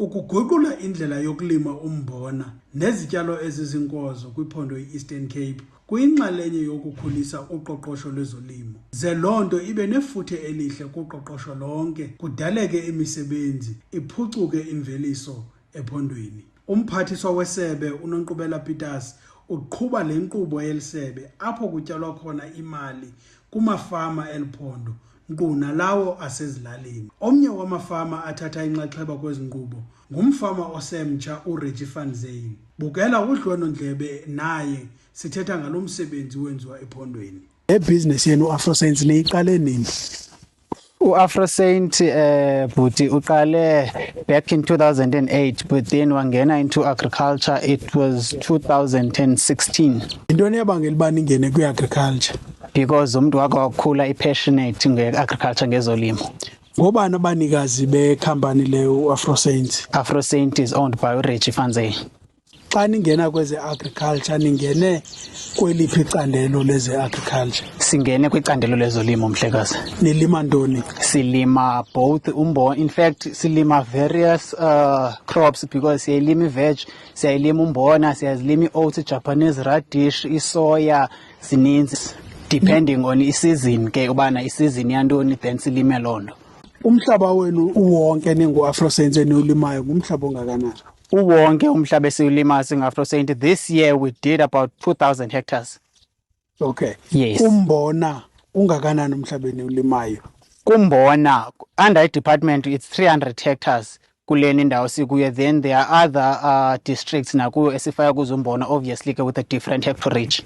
Ukuguqula indlela yokulima umbona nezityalo ezizinkozo kwiphondo i-Eastern Cape kuyinxalenye yokukhulisa uqoqosho lwezolimo. Ze loo nto ibe nefuthe elihle kuqoqosho lonke, kudaleke imisebenzi, iphucuke imveliso ephondweni. Umphathiswa wesebe uNonkqubela Peters uqhuba le nkqubo yelisebe apho kutyalwa khona imali kumafama eliphondo nkqu nalawo asezilalini. Omnye wamafama athatha inxaxheba kwezi nkqubo ngumfama osemtsha uReggie van Zyl. Bukela udliwano-ndlebe naye sithetha ngalo msebenzi wenziwa ephondweni. Ebhizinesi yenu uAfroSaints niyiqale nini? uAfroSaint bhuti uqale back in 2008, but then wangena into agriculture. It was 2016. Yintoni eyabangela uba ningene kwi-agriculture? Because umuntu wakho wakhula i-passionate nge-agriculture ngezolimo. Ngobani abanikazi bekhampani leyo uAfroSaints? AfroSaint is owned by uReggie van Zyl. Xa ningena kweze-agriculture ningene kweliphi icandelo leze-agriculture? Singene kwicandelo lezolimo mhlekazi. Nilima ntoni? Silima both umbona. In fact, silima various crops because siyalima i-veg, siyalima umbona, siyalima i-oats, Japanese radish, isoya, zininzi. Depending on i-season ke ubana i-season yantoni then silime loo nto. Umhlaba wenu uwonke ningu-AfroSaints eniwulimayo ngumhlaba ongakanani? Uwonke umhlaba esiwulima singu-AfroSaint. This year we did about 2,000 hectares. Okay. Yes. Umbona ungakanani umhlabeni ulimayo? Kumbona under department it's 300 hectares kuleni ndawo sikuyo. Then there are other districts nakuyo esifaya kuzo umbona, obviously with a different hectarage.